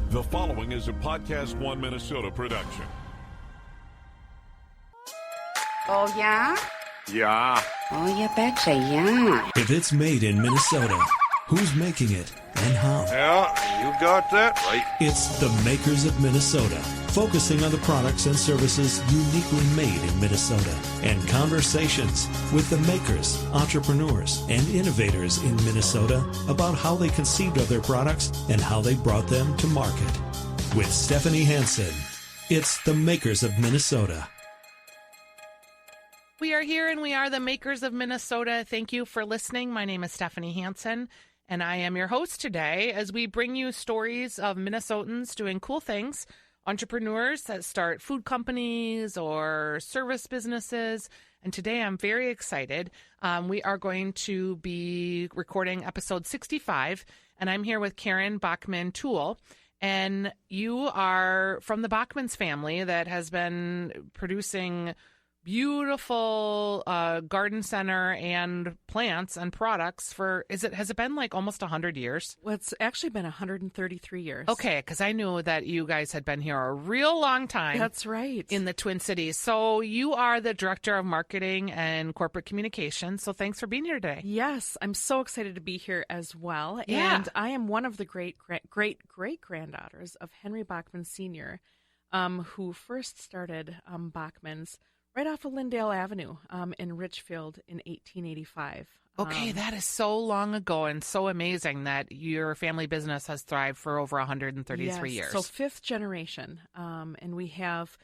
The following is a Podcast One Minnesota production. Oh, yeah? Yeah. Oh, you betcha, yeah. If it's made in Minnesota, who's making it and how? Yeah, you got that right. It's the Makers of Minnesota, focusing on the products and services uniquely made in Minnesota, and conversations with the makers, entrepreneurs, and innovators in Minnesota about how they conceived of their products and how they brought them to market. With Stephanie Hansen, it's the Makers of Minnesota. We are here and we are the Makers of Minnesota. Thank you for listening. My name is Stephanie Hansen, and I am your host today as we bring you stories of Minnesotans doing cool things, entrepreneurs that start food companies or service businesses. And today I'm very excited. We are going to be recording episode 65, and I'm here with Karen Bachman Toole. And you are from the Bachman's family that has been producing beautiful garden center and plants and products for, has it been like almost 100 years? Well, it's actually been 133 years. Okay, because I knew that you guys had been here a real long time. That's right. In the Twin Cities. So you are the Director of Marketing and Corporate Communications. So thanks for being here today. Yes, I'm so excited to be here as well. Yeah. And I am one of the great-great-granddaughters of Henry Bachman Sr., who first started Bachman's right off of Lyndale Avenue in Richfield in 1885. Okay, that is so long ago and so amazing that your family business has thrived for over 133 years. So fifth generation. And we have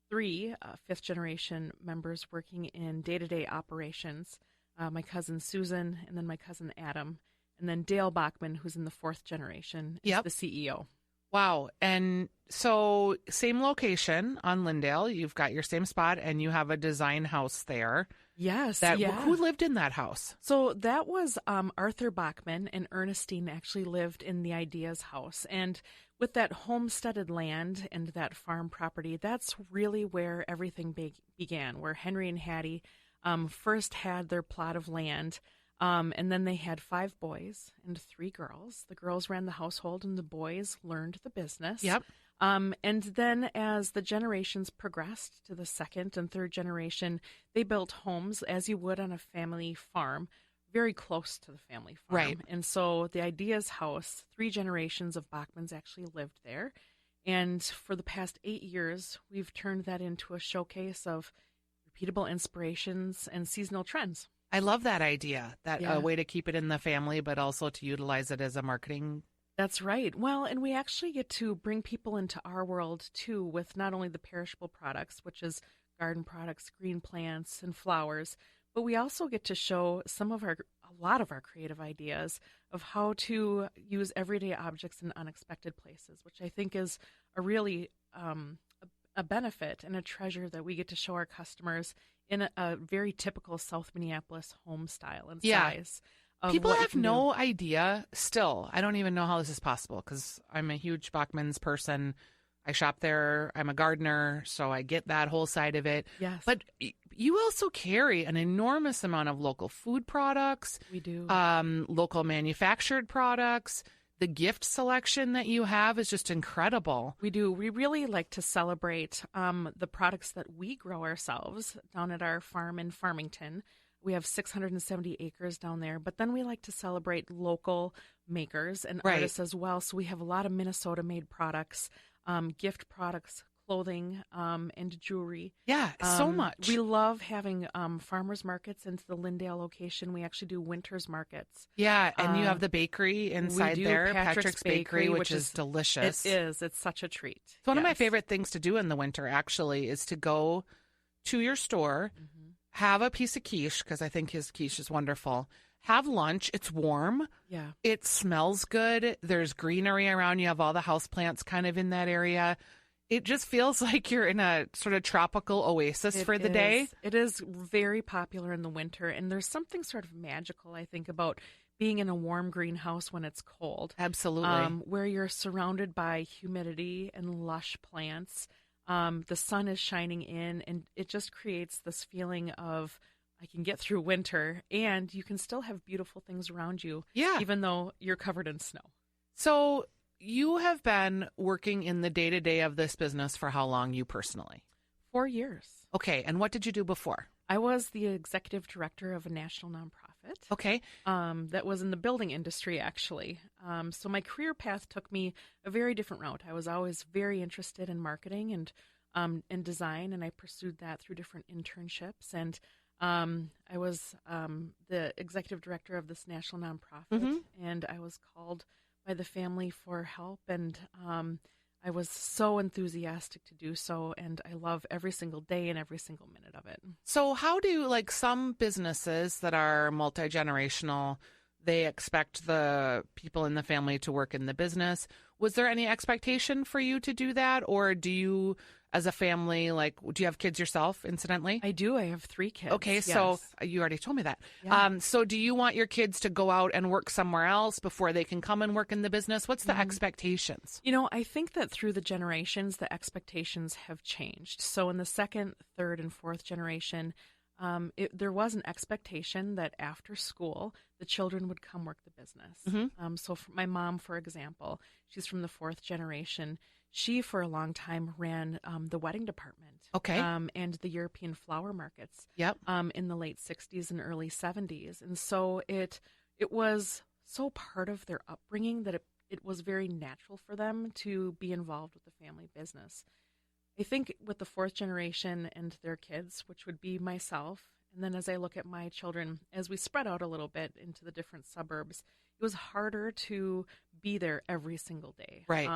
three fifth-generation members working in day-to-day operations. My cousin Susan, and then my cousin Adam, and then Dale Bachman, who's in the fourth generation, is the CEO. Wow. And so same location on Lyndale. You've got your same spot and you have a design house there. Yes. Who lived in that house? So that was Arthur Bachman, and Ernestine actually lived in the Ideas house. And with that homesteaded land and that farm property, that's really where everything began, where Henry and Hattie first had their plot of land. And then they had 5 boys and 3 girls. The girls ran the household and the boys learned the business. Yep. And then as the generations progressed to the second and third generation, they built homes as you would on a family farm, very close to the family farm. Right. And so the Ideas house, 3 generations of Bachmans actually lived there. And for the past 8 years, we've turned that into a showcase of repeatable inspirations and seasonal trends. I love that idea, a way to keep it in the family, but also to utilize it as a marketing. That's right. Well, and we actually get to bring people into our world, too, with not only the perishable products, which is garden products, green plants, and flowers, but we also get to show a lot of our creative ideas of how to use everyday objects in unexpected places, which I think is a really a benefit and a treasure that we get to show our customers in a very typical South Minneapolis home style and size. People have no idea still. I don't even know how this is possible because I'm a huge Bachman's person. I shop there. I'm a gardener, so I get that whole side of it. Yes. But you also carry an enormous amount of local food products. We do. Local manufactured products. The gift selection that you have is just incredible. We do. We really like to celebrate the products that we grow ourselves down at our farm in Farmington. We have 670 acres down there, but then we like to celebrate local makers and artists as well. So we have a lot of Minnesota-made products, gift products, clothing, and jewelry. Yeah, so much. We love having farmers markets into the Lyndale location. We actually do winter's markets. Yeah, and you have the bakery inside there, Patrick's Bakery, which is delicious. It is. It's such a treat. It's one of my favorite things to do in the winter, actually, is to go to your store, have a piece of quiche, because I think his quiche is wonderful. Have lunch. It's warm. Yeah. It smells good. There's greenery around. You have all the houseplants kind of in that area. It just feels like you're in a sort of tropical oasis for the day. It is very popular in the winter, and there's something sort of magical, I think, about being in a warm greenhouse when it's cold. Absolutely. Where you're surrounded by humidity and lush plants. The sun is shining in, and it just creates this feeling of I can get through winter, and you can still have beautiful things around you, even though you're covered in snow. So you have been working in the day-to-day of this business for how long, you personally? 4 years. Okay, and what did you do before? I was the executive director of a national nonprofit. Okay. That was in the building industry, actually. So my career path took me a very different route. I was always very interested in marketing and design, and I pursued that through different internships. And I was the executive director of this national nonprofit, and I was called by the family for help, and I was so enthusiastic to do so, and I love every single day and every single minute of it. So how do, like, some businesses that are multi-generational, they expect the people in the family to work in the business? Was there any expectation for you to do that? Or do you, as a family, like, do you have kids yourself, incidentally? I do. I have 3 kids. Okay, yes. so you already told me that. Yeah. So do you want your kids to go out and work somewhere else before they can come and work in the business? What's the expectations? You know, I think that through the generations, the expectations have changed. So in the second, third, and fourth generation, there was an expectation that after school, the children would come work the business. So for my mom, for example, she's from the 4th generation. She, for a long time, ran the wedding department. Okay. And the European flower markets. Yep. In the late 60s and early 70s. And so it was so part of their upbringing that it was very natural for them to be involved with the family business. I think with the 4th generation and their kids, which would be myself, and then as I look at my children, as we spread out a little bit into the different suburbs, it was harder to be there every single day. Right.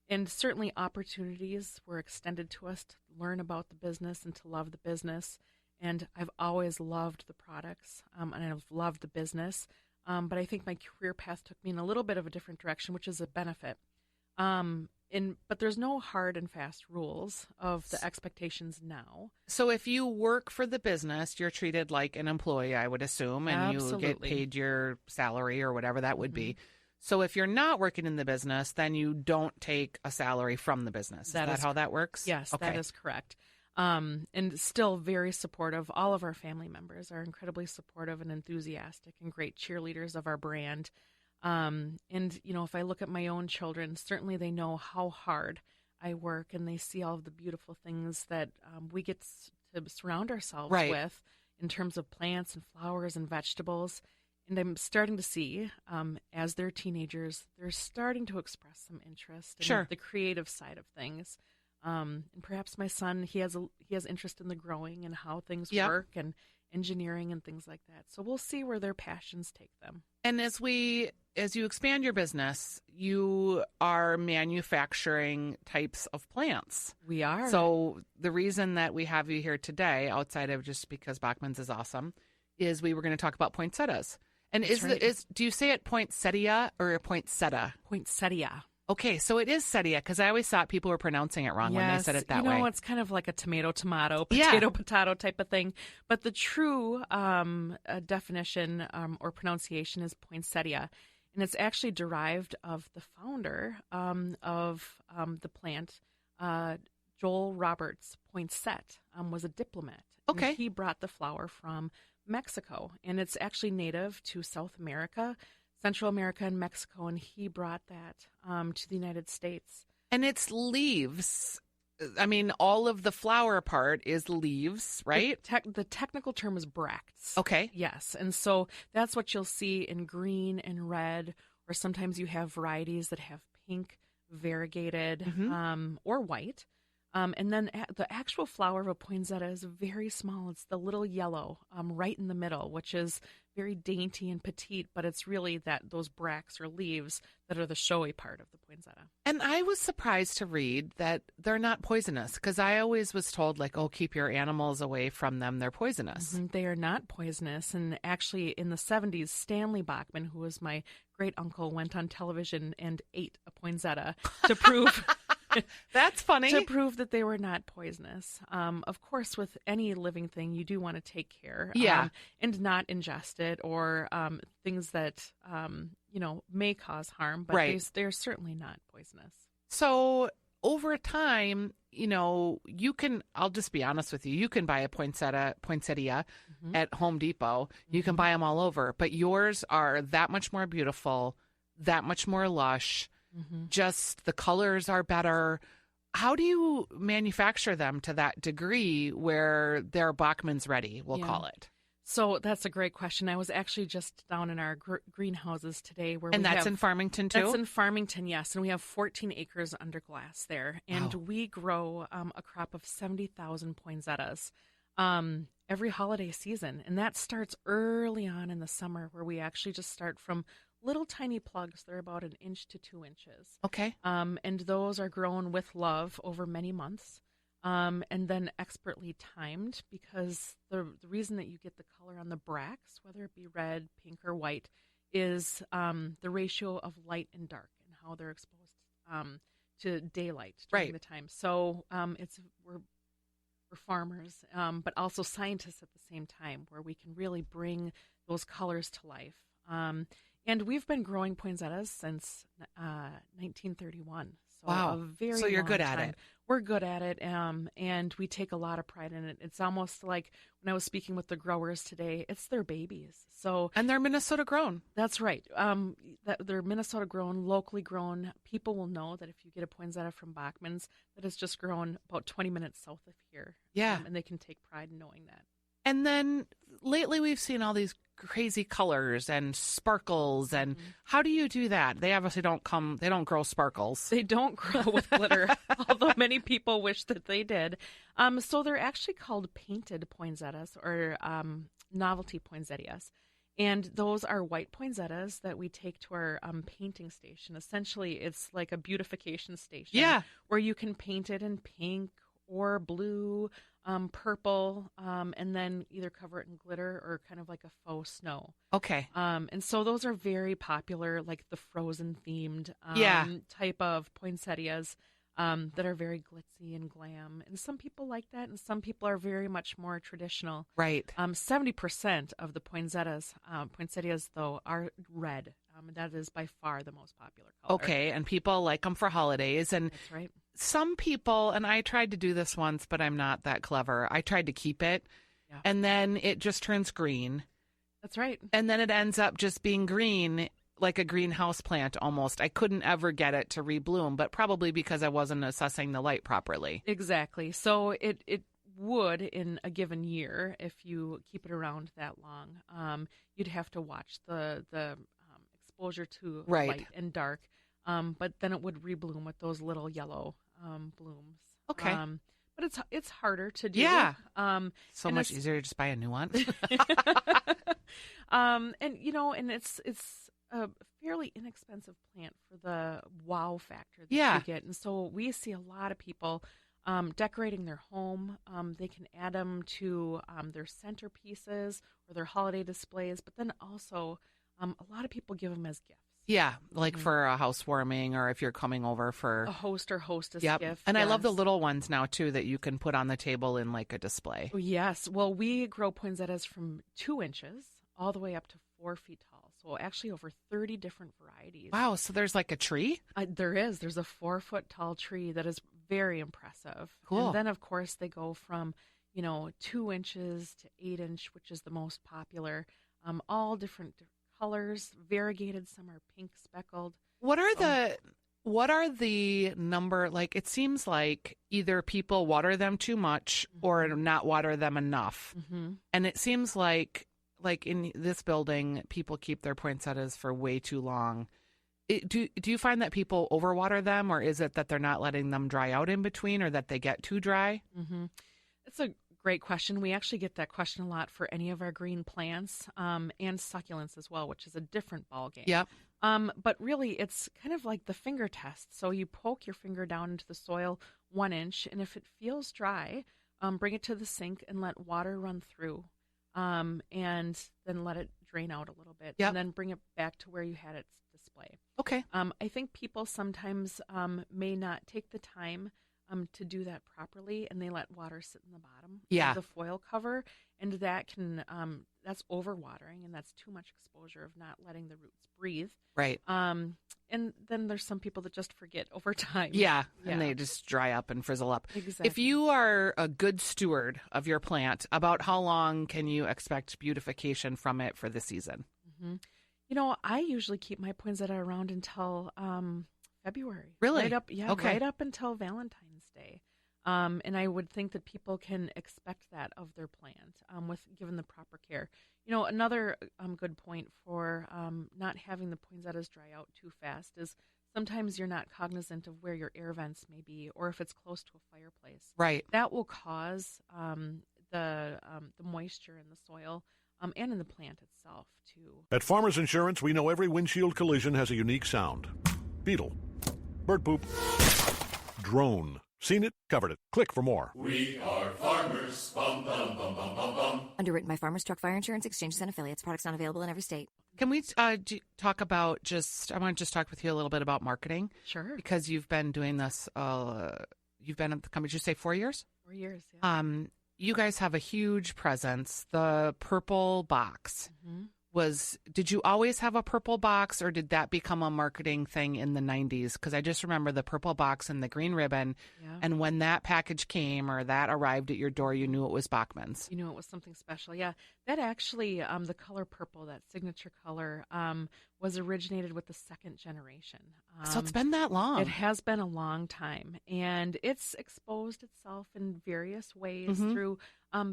And certainly opportunities were extended to us to learn about the business and to love the business. And I've always loved the products and I've loved the business. But I think my career path took me in a little bit of a different direction, which is a benefit. But there's no hard and fast rules of the expectations now. So if you work for the business, you're treated like an employee, I would assume, and Absolutely. you get paid your salary or whatever that would be. So if you're not working in the business, then you don't take a salary from the business. Is that how that works? Yes, okay. That is correct. And still very supportive. All of our family members are incredibly supportive and enthusiastic and great cheerleaders of our brand. And, you know, if I look at my own children, certainly they know how hard I work and they see all of the beautiful things that we get to surround ourselves with in terms of plants and flowers and vegetables. And I'm starting to see, as they're teenagers, they're starting to express some interest in the creative side of things. And perhaps my son, he has interest in the growing and how things work and engineering and things like that. So we'll see where their passions take them. And as you expand your business, you are manufacturing types of plants. We are. So the reason that we have you here today, outside of just because Bachman's is awesome, is we were going to talk about poinsettias. And do you say it poinsettia or poinsettia? Poinsettia. Okay, so it is settia, because I always thought people were pronouncing it wrong when they said it that way. You know, it's kind of like a tomato, potato type of thing. But the true definition or pronunciation is poinsettia. And it's actually derived of the founder of the plant, Joel Roberts Poinsett, was a diplomat. Okay. And he brought the flower from Mexico, and it's actually native to South America, Central America, and Mexico, and he brought that to the United States. And it's leaves. I mean, all of the flower part is leaves, right? The technical term is bracts. Okay. Yes, and so that's what you'll see in green and red, or sometimes you have varieties that have pink, variegated, or white. And then the actual flower of a poinsettia is very small. It's the little yellow right in the middle, which is very dainty and petite, but it's really those bracts or leaves that are the showy part of the poinsettia. And I was surprised to read that they're not poisonous, because I always was told, like, oh, keep your animals away from them. They're poisonous. They are not poisonous. And actually, in the 70s, Stanley Bachman, who was my great uncle, went on television and ate a poinsettia to prove... That's funny. To prove that they were not poisonous. Of course, with any living thing, you do want to take care. And not ingest it or things that, may cause harm. But they're certainly not poisonous. So over time, you can, I'll just be honest with you, you can buy a poinsettia at Home Depot. You can buy them all over. But yours are that much more beautiful, that much more lush. just the colors are better. How do you manufacture them to that degree where they're Bachman's ready, we'll call it? So that's a great question. I was actually just down in our greenhouses today. And that's in Farmington, too? That's in Farmington, yes. And we have 14 acres under glass there. And we grow a crop of 70,000 poinsettias every holiday season. And that starts early on in the summer, where we actually just start from little tiny plugs. They're about 1 inch to 2 inches. Okay. And those are grown with love over many months. And then expertly timed, because the reason that you get the color on the bracts, whether it be red, pink, or white, is the ratio of light and dark and how they're exposed to daylight during the time. So we're farmers, but also scientists at the same time, where we can really bring those colors to life. And we've been growing poinsettias since 1931. So a very So you're long good time. at it. We're good at it, and we take a lot of pride in it. It's almost like when I was speaking with the growers today, it's their babies. So And they're Minnesota grown. that's right. That they're Minnesota grown, locally grown. People will know that if you get a poinsettia from Bachman's, that it's just grown about 20 minutes south of here. Yeah. And they can take pride in knowing that. And then lately we've seen all these crazy colors and sparkles. And how do you do that? They obviously don't grow sparkles. They don't grow with glitter, although many people wish that they did. So they're actually called painted poinsettias, or novelty poinsettias. And those are white poinsettias that we take to our painting station. Essentially, it's like a beautification station. Yeah. Where you can paint it in pink or blue, purple, and then either cover it in glitter or kind of like a faux snow. Okay. And so those are very popular, like the Frozen themed type of poinsettias that are very glitzy and glam. And some people like that, and some people are very much more traditional. Right. 70% of the poinsettias, though, are red. That is by far the most popular color. Okay, and people like them for holidays. And That's right. some people, and I tried to do this once, but I'm not that clever. I tried to keep it, and then it just turns green. That's right. And then it ends up just being green, like a greenhouse plant almost. I couldn't ever get it to rebloom, but probably because I wasn't assessing the light properly. Exactly. So it would, in a given year, if you keep it around that long, you'd have to watch the exposure to light and dark. But then it would rebloom with those little yellow blooms. Okay. But it's harder to do. Yeah. So much easier to just buy a new one. And it's a fairly inexpensive plant for the wow factor that you get. And so we see a lot of people decorating their home. They can add them to their centerpieces or their holiday displays, but then also a lot of people give them as gifts. Yeah, like for a housewarming, or if you're coming over for a host or hostess gift. And I love the little ones now, too, that you can put on the table in like a display. Oh, yes. Well, we grow poinsettias from 2 inches all the way up to 4 feet tall. So actually over 30 different varieties. Wow. So there's like a tree? There is. There's a 4-foot tall tree that is very impressive. Cool. And then, of course, they go from, 2 inches to 8 inch, which is the most popular. All different colors, variegated. Some are pink speckled. What are the number, like, it seems like either people water them too much or not water them enough. And it seems like in this building, people keep their poinsettias for way too long. Do you find that people overwater them, or is it that they're not letting them dry out in between, or that they get too dry? It's a great question. We actually get that question a lot for any of our green plants and succulents as well, which is a different ballgame. Yep. But really, it's kind of like the finger test. So you poke your finger down into the soil 1 inch, and if it feels dry, bring it to the sink and let water run through, and then let it drain out a little bit, and then bring it back to where you had its display. Okay. I think people sometimes may not take the time to do that properly, and they let water sit in the bottom of the foil cover, and that can that's overwatering, and that's too much exposure of not letting the roots breathe. Right. And then there's some people that just forget over time. Yeah, and they just dry up and frizzle up. Exactly. If you are a good steward of your plant, about how long can you expect beautification from it for the season? I usually keep my poinsettia around until February. Really? Okay. Right up until Valentine's Day. And I would think that people can expect that of their plant with given the proper care. Another good point for not having the poinsettias dry out too fast is sometimes you're not cognizant of where your air vents may be or if it's close to a fireplace. Right. That will cause the moisture in the soil and in the plant itself to. At Farmers Insurance, we know every windshield collision has a unique sound. Beetle. Bird poop. Drone. Seen it, covered it. Click for more. We are farmers. Bum, bum, bum, bum, bum, bum. Underwritten by Farmers Truck Fire Insurance Exchanges and Affiliates. Products not available in every state. Can we talk about I want to just talk with you a little bit about marketing. Sure. Because you've been doing this, you've been at the company, did you say 4 years? 4 years, yeah. You guys have a huge presence. The purple box did you always have a purple box or did that become a marketing thing in the 90s? Because I just remember the purple box and the green ribbon. Yeah. And when that package came or that arrived at your door, you knew it was Bachman's. You knew it was something special. Yeah. That actually, the color purple, that signature color, was originated with the second generation. So it's been that long. It has been a long time. And it's exposed itself in various ways through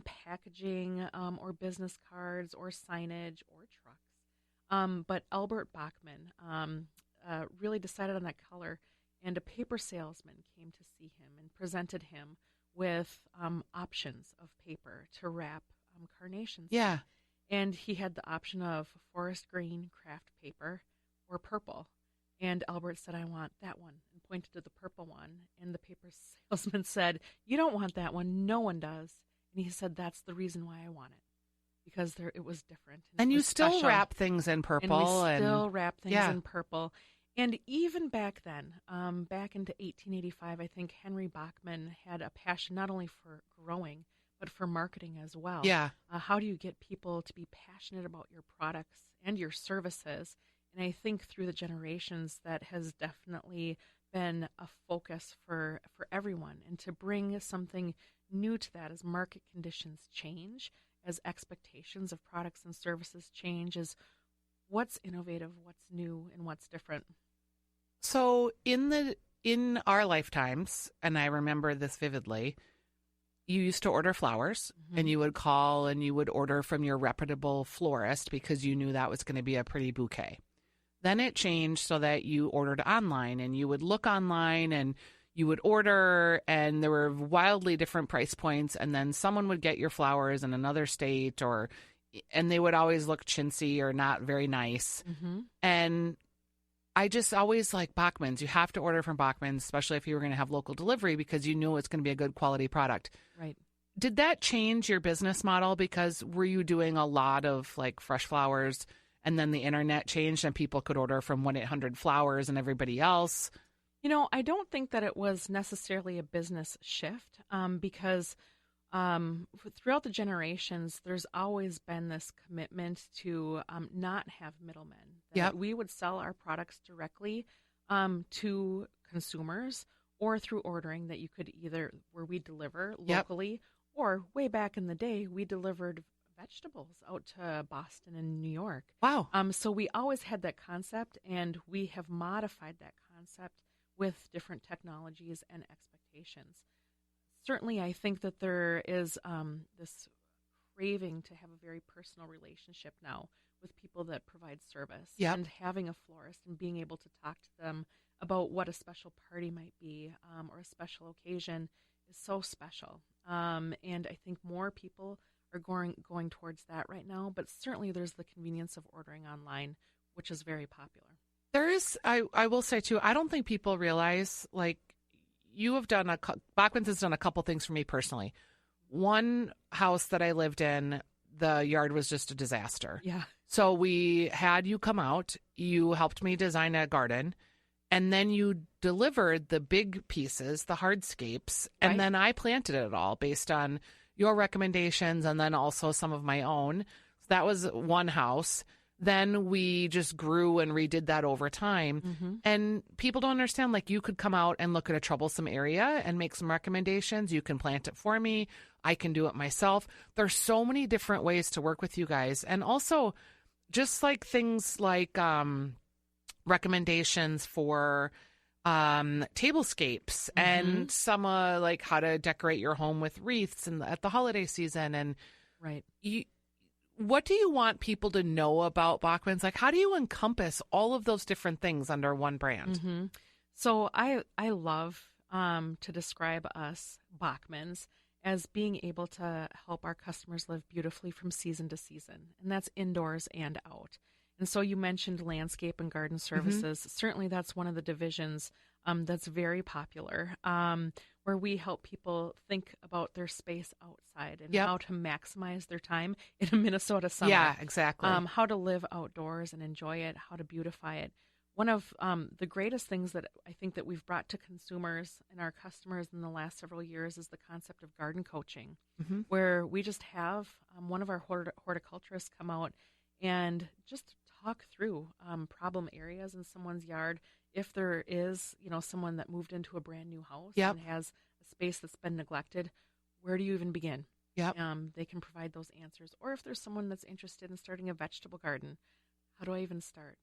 packaging or business cards or signage or trucks. But Albert Bachman really decided on that color, and a paper salesman came to see him and presented him with options of paper to wrap carnations. Yeah. And he had the option of forest green craft paper or purple. And Albert said, I want that one, and pointed to the purple one. And the paper salesman said, you don't want that one. No one does. And he said, that's the reason why I want it, because it was different. And it you was still special. wrap things in purple. And we still wrap things yeah. in purple. And even back then, back into 1885, I think Henry Bachman had a passion not only for growing, but for marketing as well. Yeah. How do you get people to be passionate about your products and your services? And I think through the generations, that has definitely been a focus for everyone. And to bring something new to that as market conditions change, as expectations of products and services change, as what's innovative, what's new, and what's different. So in our lifetimes, and I remember this vividly, you used to order flowers and you would call and you would order from your reputable florist because you knew that was going to be a pretty bouquet. Then it changed so that you ordered online and you would look online and you would order, and there were wildly different price points, and then someone would get your flowers in another state, and they would always look chintzy or not very nice. And I just always like Bachman's. You have to order from Bachman's, especially if you were going to have local delivery, because you knew it's going to be a good quality product. Right. Did that change your business model? Because were you doing a lot of like fresh flowers, and then the internet changed and people could order from 1-800-Flowers and everybody else? I don't think that it was necessarily a business shift because throughout the generations, there's always been this commitment to not have middlemen. Yep. We would sell our products directly to consumers or through ordering that you could where we deliver locally, or way back in the day, we delivered vegetables out to Boston and New York. Wow. So we always had that concept, and we have modified that concept with different technologies and expectations. Certainly, I think that there is this craving to have a very personal relationship now with people that provide service. Yep. And having a florist and being able to talk to them about what a special party might be or a special occasion is so special. And I think more people are going towards that right now. But certainly there's the convenience of ordering online, which is very popular. There is, I will say too, I don't think people realize, like, you have done Bachman's has done a couple things for me personally. One house that I lived in, the yard was just a disaster. Yeah. So we had you come out, you helped me design a garden, and then you delivered the big pieces, the hardscapes, and Right. then I planted it all based on your recommendations and then also some of my own. So that was one house. Then we just grew and redid that over time. And people don't understand, like, you could come out and look at a troublesome area and make some recommendations. You can plant it for me. I can do it myself. There's so many different ways to work with you guys. And also just like things like recommendations for tablescapes and some like how to decorate your home with wreaths and at the holiday season. And Right. what do you want people to know about Bachman's? Like, how do you encompass all of those different things under one brand? So I love to describe us, Bachman's, as being able to help our customers live beautifully from season to season, and that's indoors and out. And so you mentioned landscape and garden services. Certainly that's one of the divisions that's very popular, where we help people think about their space outside and how to maximize their time in a Minnesota summer. Yeah, exactly. How to live outdoors and enjoy it, how to beautify it. One of the greatest things that I think that we've brought to consumers and our customers in the last several years is the concept of garden coaching, where we just have one of our horticulturists come out and just talk through problem areas in someone's yard. If there is, someone that moved into a brand new house and has a space that's been neglected, where do you even begin? They can provide those answers. Or if there's someone that's interested in starting a vegetable garden, how do I even start?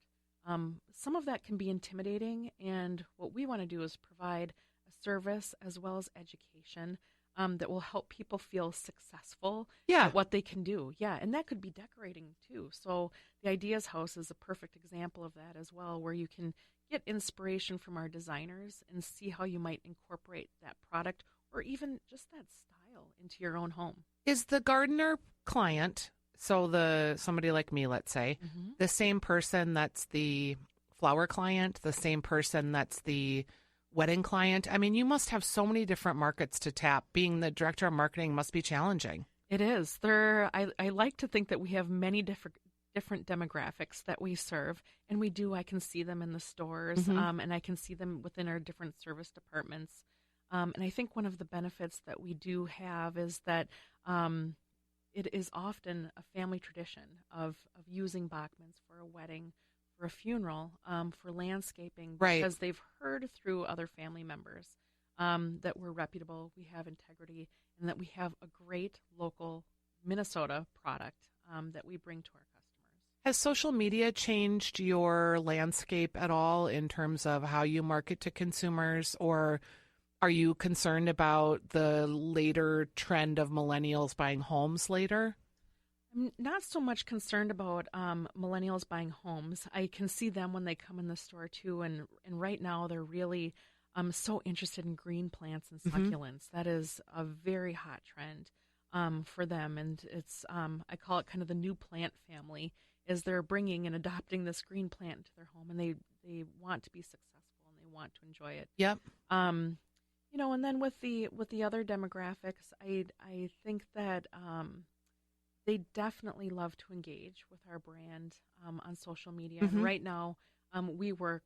Some of that can be intimidating, and what we want to do is provide a service as well as education that will help people feel successful at what they can do. And that could be decorating too. So the Ideas House is a perfect example of that as well, where you can get inspiration from our designers and see how you might incorporate that product or even just that style into your own home. Is the gardener client, so somebody like me, let's say, the same person that's the flower client, the same person that's the wedding client? I mean, you must have so many different markets to tap. Being the director of marketing must be challenging. It is. I like to think that we have many different demographics that we serve, and we do. I can see them in the stores, and I can see them within our different service departments. And I think one of the benefits that we do have is that it is often a family tradition of using Bachman's for a wedding, for a funeral, for landscaping, because they've heard through other family members that we're reputable, we have integrity, and that we have a great local Minnesota product that we bring to our customers. Has social media changed your landscape at all in terms of how you market to consumers, or are you concerned about the later trend of millennials buying homes later? I'm not so much concerned about millennials buying homes. I can see them when they come in the store too, and right now they're really so interested in green plants and succulents. That is a very hot trend for them, and it's I call it kind of the new plant family, is they're bringing and adopting this green plant into their home, and they want to be successful and they want to enjoy it. And then with the other demographics, I think that they definitely love to engage with our brand on social media. And right now, we work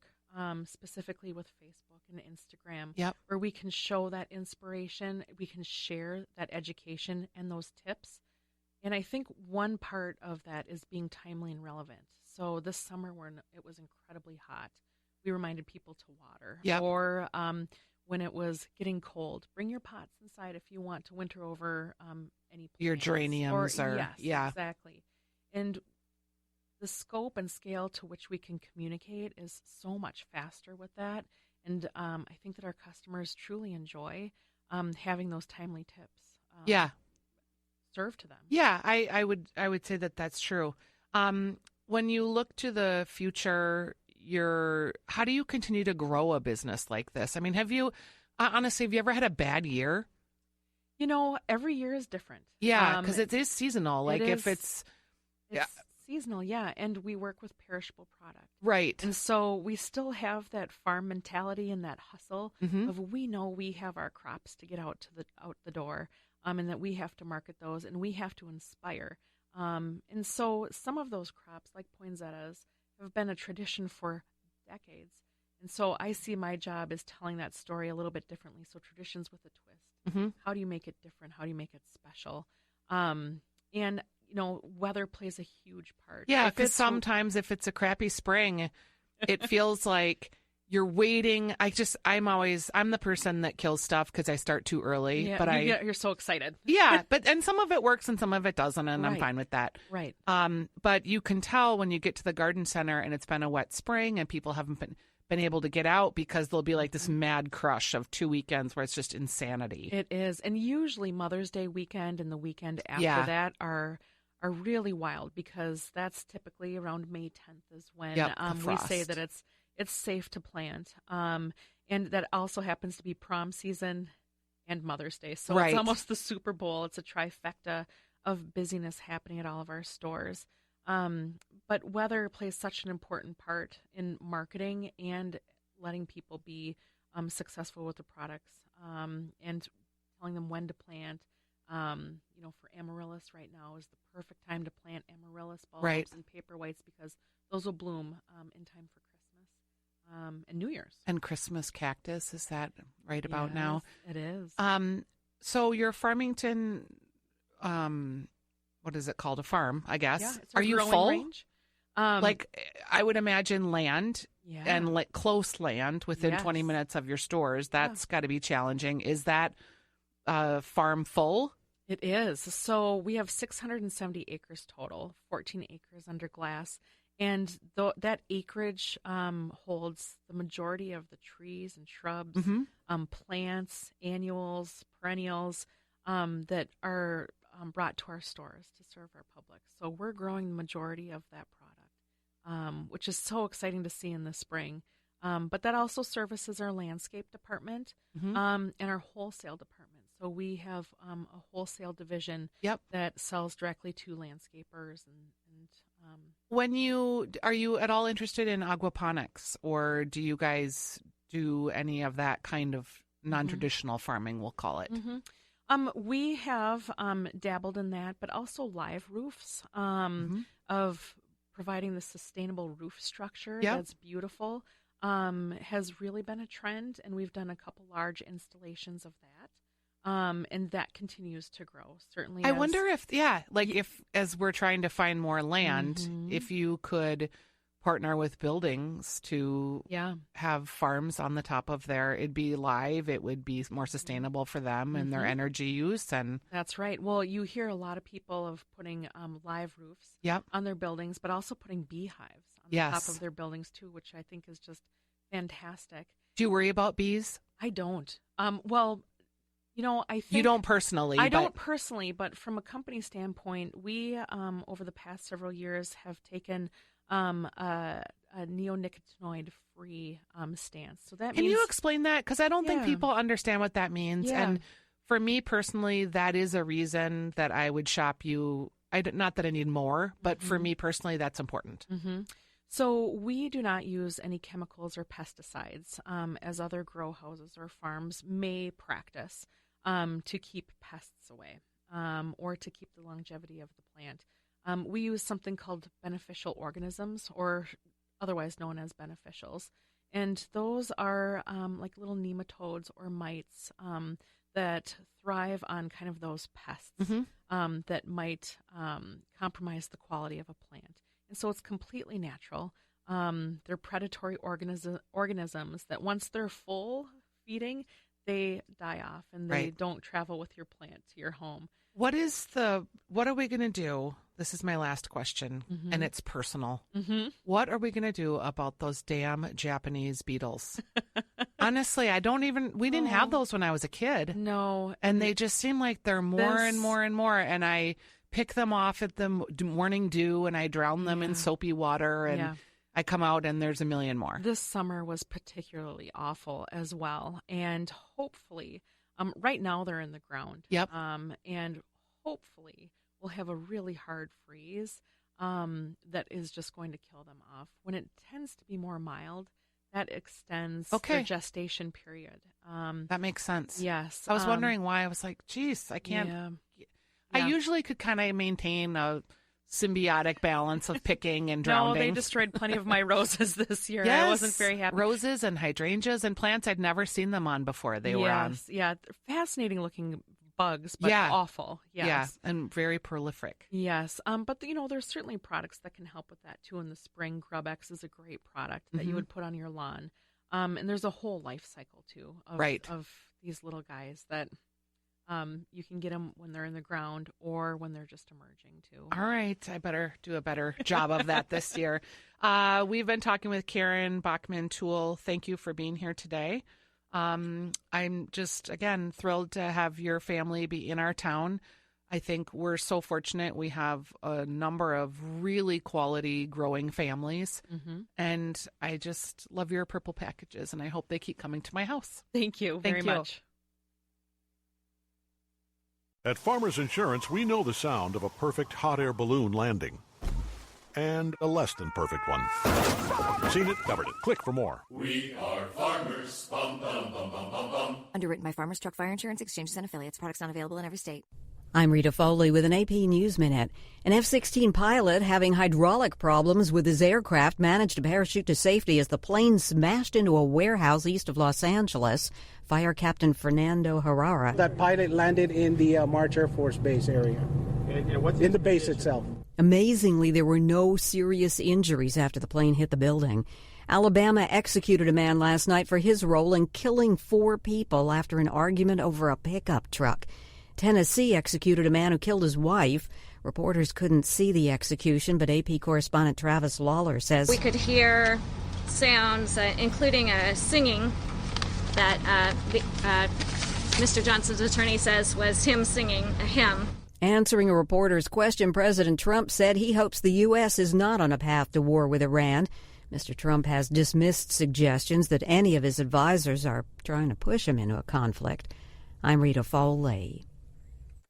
specifically with Facebook and Instagram, where we can show that inspiration, we can share that education and those tips. And I think one part of that is being timely and relevant. So this summer, when it was incredibly hot, we reminded people to water. Or when it was getting cold, bring your pots inside if you want to winter over any plants. Your geraniums yes, exactly. And the scope and scale to which we can communicate is so much faster with that. And I think that our customers truly enjoy having those timely tips served to them. I would say that that's true. When you look to the future, how do you continue to grow a business like this? I mean, have you ever had a bad year? Every year is different. Yeah, because it is seasonal. Like if it's seasonal, and we work with perishable product. Right. And so we still have that farm mentality and that hustle of we know we have our crops to get out the door, and that we have to market those and we have to inspire. And so some of those crops, like poinsettias, have been a tradition for decades. And so I see my job as telling that story a little bit differently. So traditions with a twist. How do you make it different? How do you make it special? And weather plays a huge part. Yeah, because sometimes if it's a crappy spring, it feels like you're waiting. I'm the person that kills stuff because I start too early. Yeah, but you're so excited. And some of it works and some of it doesn't, and I'm fine with that. Right. But you can tell when you get to the garden center and it's been a wet spring and people haven't been able to get out because there'll be like this mad crush of 2 weekends where it's just insanity. It is. And usually Mother's Day weekend and the weekend after Yeah. that are really wild, because that's typically around May 10th is when Yep, the we say frost. that it's safe to plant. And that also happens to be prom season and Mother's Day. So Right. it's almost the Super Bowl. It's a trifecta of busyness happening at all of our stores. But weather plays such an important part in marketing and letting people be successful with the products, and telling them when to plant. For amaryllis right now is the perfect time to plant amaryllis bulbs Right. and paper whites, because those will bloom in time for Christmas and New Year's. And Christmas cactus, is that right about now? Yes, it is. So your Farmington, what is it called? A farm, I guess. Yeah, it's Are our you growing full? range. Like, I would imagine land Yeah. and like close land within 20 Yes. minutes of your stores. That's got to be challenging. Is that farm full? It is. So we have 670 acres total, 14 acres under glass. And that acreage holds the majority of the trees and shrubs, plants, annuals, perennials that are brought to our stores to serve our public. So we're growing the majority of that product, which is so exciting to see in the spring. But that also services our landscape department and our wholesale department. So we have a wholesale division that sells directly to landscapers and Are you at all interested in aquaponics, or do you guys do any of that kind of non-traditional farming, we'll call it? We have dabbled in that, but also live roofs of providing the sustainable roof structure that's beautiful has really been a trend, and we've done a couple large installations of that. And that continues to grow. Certainly, I wonder if as we're trying to find more land, if you could partner with buildings to have farms on the top of there. It'd be live. It would be more sustainable for them and their energy use. And that's right. Well, you hear a lot of people of putting live roofs on their buildings, but also putting beehives on the top of their buildings too, which I think is just fantastic. Do you worry about bees? I don't. Well, I think you don't personally. I don't personally, but from a company standpoint, we over the past several years have taken a neonicotinoid-free stance. So that Can means, you explain that? Because I don't think people understand what that means. Yeah. And for me personally, that is a reason that I would shop you. Not that I need more, but for me personally, that's important. So we do not use any chemicals or pesticides, as other grow houses or farms may practice to keep pests away or to keep the longevity of the plant. We use something called beneficial organisms, or otherwise known as beneficials. And those are like little nematodes or mites that thrive on kind of those pests that might compromise the quality of a plant. And so it's completely natural. They're predatory organisms that once they're full feeding, they die off and they don't travel with your plant to your home. What are we going to do? This is my last question, and it's personal. What are we going to do about those damn Japanese beetles? Honestly, we didn't have those when I was a kid. No. And they just seem like they're more and more and more. And I pick them off at the morning dew and I drown them in soapy water and I come out and there's a million more. This summer was particularly awful as well. And hopefully, right now they're in the ground. And hopefully we'll have a really hard freeze that is just going to kill them off. When it tends to be more mild, that extends their gestation period. That makes sense. Yes. I was wondering why. I was like, geez, I can't. I usually could kind of maintain a symbiotic balance of picking and drowning. No, they destroyed plenty of my roses this year. Yes, I wasn't very happy. Roses and hydrangeas and plants I'd never seen them on before. They were on. Yeah, they're fascinating looking bugs, but awful. Yes. Yeah, and very prolific. Yes, but there's certainly products that can help with that too in the spring. GrubX is a great product that you would put on your lawn. And there's a whole life cycle too of these little guys that You can get them when they're in the ground or when they're just emerging, too. All right. I better do a better job of that this year. We've been talking with Karen Bachman Tool. Thank you for being here today. I'm just, again, thrilled to have your family be in our town. I think we're so fortunate. We have a number of really quality growing families. Mm-hmm. And I just love your purple packages, and I hope they keep coming to my house. Thank you very much. At Farmers Insurance, we know the sound of a perfect hot air balloon landing. And a less than perfect one. Seen it, covered it. Click for more. We are farmers. Bum, bum, bum, bum, bum, bum. Underwritten by Farmers Truck Fire Insurance Exchanges and Affiliates. Products not available in every state. I'm Rita Foley with an AP News Minute. An F-16 pilot having hydraulic problems with his aircraft managed to parachute to safety as the plane smashed into a warehouse east of Los Angeles. Fire Captain Fernando Herrera. That pilot landed in the March Air Force Base area, in the base itself. Amazingly, there were no serious injuries after the plane hit the building. Alabama executed a man last night for his role in killing 4 people after an argument over a pickup truck. Tennessee executed a man who killed his wife. Reporters couldn't see the execution, but AP correspondent Travis Lawler says we could hear sounds, including a singing, that Mr. Johnson's attorney says was him singing a hymn. Answering a reporter's question, President Trump said he hopes the U.S. is not on a path to war with Iran. Mr. Trump has dismissed suggestions that any of his advisors are trying to push him into a conflict. I'm Rita Foley.